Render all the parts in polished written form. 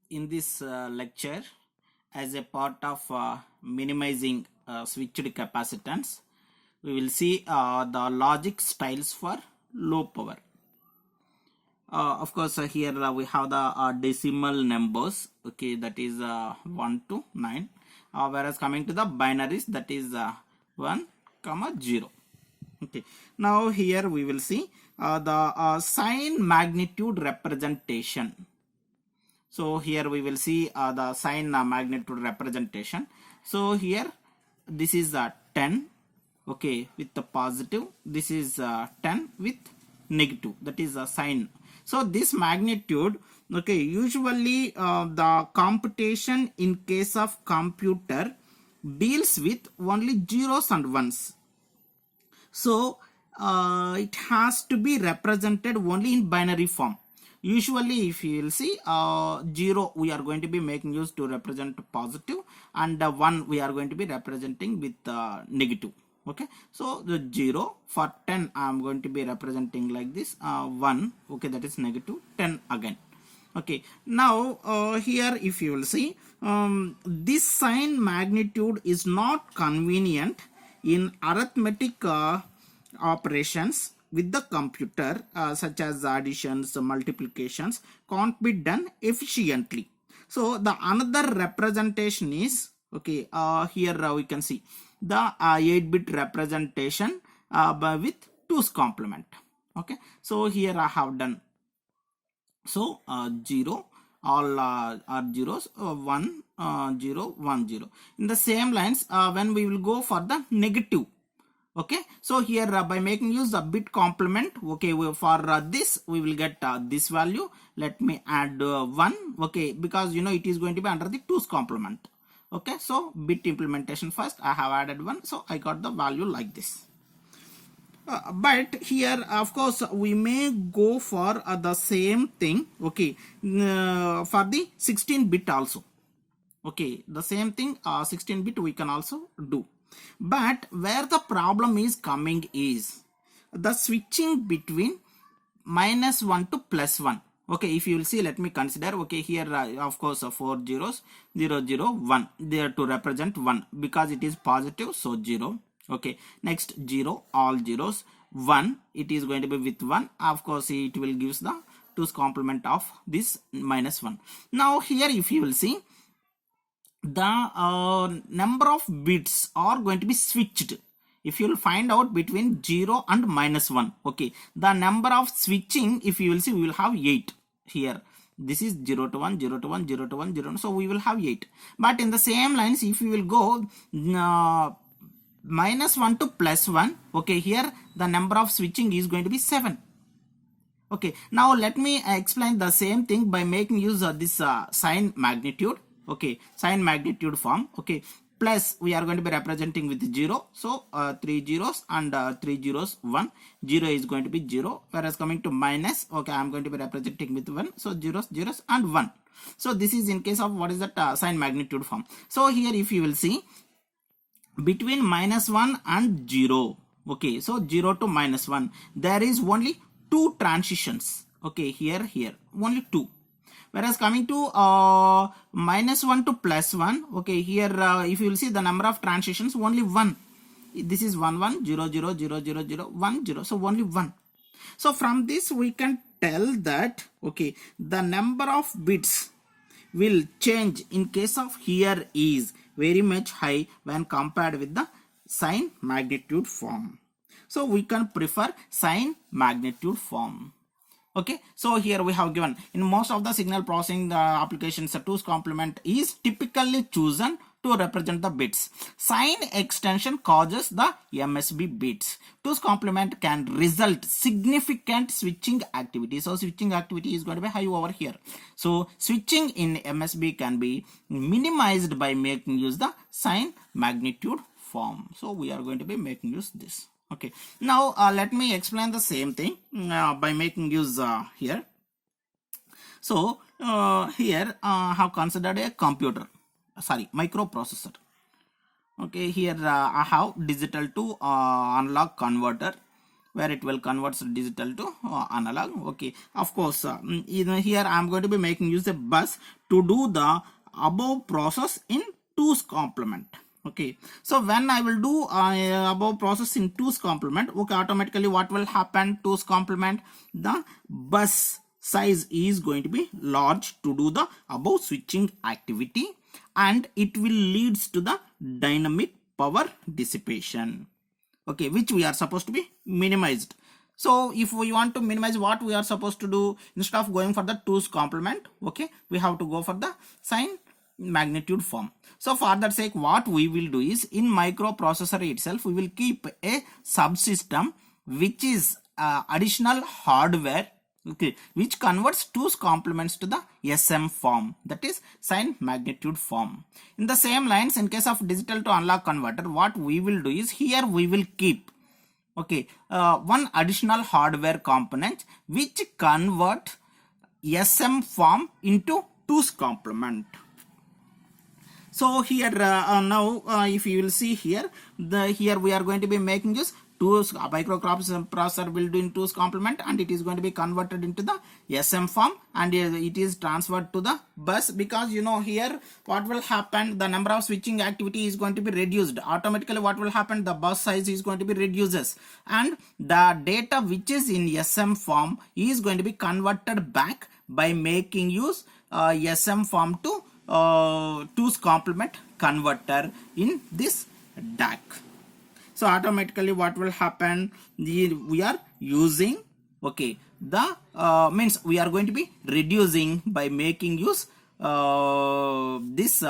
in this lecture, as a part of minimizing switched capacitance, we will see the logic styles for low power. Of course, here we have the decimal numbers, okay, that is 1 to 9, whereas coming to the binaries, that is 1, 0. Okay, now here we will see the sign magnitude representation. So here we will see the sign magnitude representation. So here this is 10, okay, with the positive. This is 10 with negative, that is a sign. So this magnitude, okay, usually the computation in case of computer deals with only zeros and ones. So it has to be represented only in binary form. Usually if you will see 0 we are going to be making use to represent positive, and 1 we are going to be representing with negative. Okay, so the 0 for 10 I am going to be representing like this, 1, okay, that is negative, 10 again. Okay, now here if you will see this sign magnitude is not convenient in arithmetic operations with the computer, such as additions, multiplications can't be done efficiently. So the another representation is, okay, here we can see the 8-bit representation with 2's complement. Okay, so here I have done, so 0, all are zeros, 1, 0, 1, 0. In the same lines, when we will go for the negative, okay, so here by making use of bit complement, okay, for this we will get this value. Let me add 1, okay, because you know it is going to be under the 2's complement. Okay, so bit implementation first, I have added 1, so I got the value like this. But here of course we may go for the same thing, okay, for the 16-bit also. Okay, the same thing 16-bit we can also do. But where the problem is coming is the switching between -1 to +1. Okay, if you will see, let me consider, okay, here of course 4 zeros, 0, 0, 1, there to represent 1 because it is positive, so 0. Okay, next 0, all zeros, 1, it is going to be with 1, of course it will gives the 2's complement of this -1. Now here if you will see, the number of bits are going to be switched. If you will find out between 0 and -1, okay, the number of switching, if you will see, we will have 8 here. This is 0 to 1, 0 to 1, 0 to 1, 0 to 1, so we will have 8. But in the same lines, if you will go -1 to +1, okay, here the number of switching is going to be 7. Okay, now let me explain the same thing by making use of this sign magnitude. Okay, sign magnitude form. Okay, plus we are going to be representing with 0, so 3 zeros and 3 zeros, 1, 0 is going to be 0, whereas coming to minus, okay, I am going to be representing with 1, so zeros, zeros and 1. So this is in case of what is that sign magnitude form. So here if you will see, between -1 and 0, okay, so 0 to -1, there is only 2 transitions. Okay, here only 2. Whereas coming to -1 to +1, okay, here if you will see the number of transitions, only 1. This is 1, 1, 0, 0, 0, 0, 0, 1, 0, so only 1. So from this we can tell that, okay, the number of bits will change in case of here is very much high when compared with the sign magnitude form. So we can prefer sign magnitude form. Okay, so here we have given in most of the signal processing applications, the 2's complement is typically chosen to represent the bits. Sign extension causes the MSB bits. 2's complement can result significant switching activity. So switching activity is going to be high over here. So switching in MSB can be minimized by making use the sign magnitude form. So we are going to be making use this. Okay, now let me explain the same thing by making use here. So here I have considered a computer, sorry, microprocessor. Okay, here I have digital to analog converter, where it will convert digital to analog. Okay, of course here I am going to be making use of bus to do the above process in 2's complement. Okay, so when I will do above process in 2's complement, okay, automatically what will happen? 2's complement, the bus size is going to be large to do the above switching activity, and it will leads to the dynamic power dissipation, okay, which we are supposed to be minimized. So if we want to minimize, what we are supposed to do? Instead of going for the 2's complement, okay, we have to go for the sign magnitude form. So for that sake, what we will do is, in microprocessor itself, we will keep a subsystem which is additional hardware, okay, which converts 2's complements to the SM form, that is sign magnitude form. In the same lines, in case of digital to analog converter, what we will do is, here we will keep, okay, one additional hardware component which convert SM form into 2's complement. So here now if you will see here, here we are going to be making use 2's microprocessor will do in 2's complement, and it is going to be converted into the SM form, and it is transferred to the bus, because you know here what will happen, the number of switching activity is going to be reduced. Automatically what will happen, the bus size is going to be reduces, and the data which is in SM form is going to be converted back by making use SM form to 2's complement converter in this DAC. So automatically what will happen, we are using, okay, the means we are going to be reducing by making use this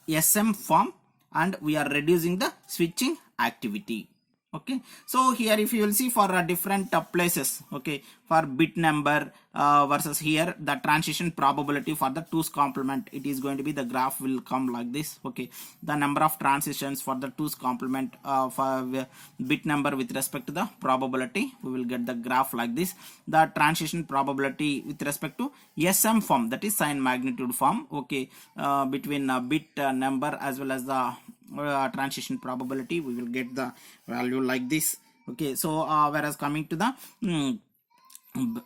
SM form, and we are reducing the switching activity. Okay, so here if you will see for different places, okay, for bit number versus here the transition probability for the 2's complement, it is going to be, the graph will come like this. Okay, the number of transitions for the 2's complement for bit number with respect to the probability, we will get the graph like this. The transition probability with respect to SM form, that is sign magnitude form, okay, between bit number as well as the transition probability, we will get the value like this. Okay, so whereas coming to the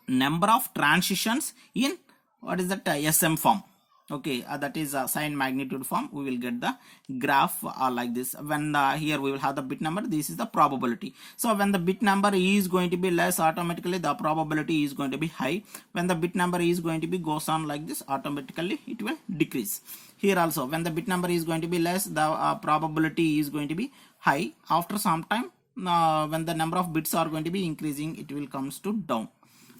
number of transitions in what is that SM form, okay, that is sign magnitude form, we will get the graph like this. When here we will have the bit number, this is the probability. So when the bit number is going to be less, automatically the probability is going to be high. When the bit number is going to be goes on like this, automatically it will decrease. Here also, when the bit number is going to be less, the probability is going to be high. After some time, when the number of bits are going to be increasing, it will comes to down.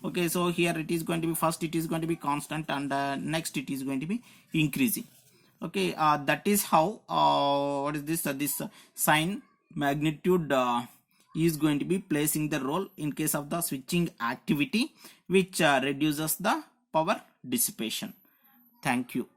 Okay, so here it is going to be, first it is going to be constant, and next it is going to be increasing. Okay, that is how what is this this sign magnitude is going to be placing the role in case of the switching activity, which reduces the power dissipation. Thank you.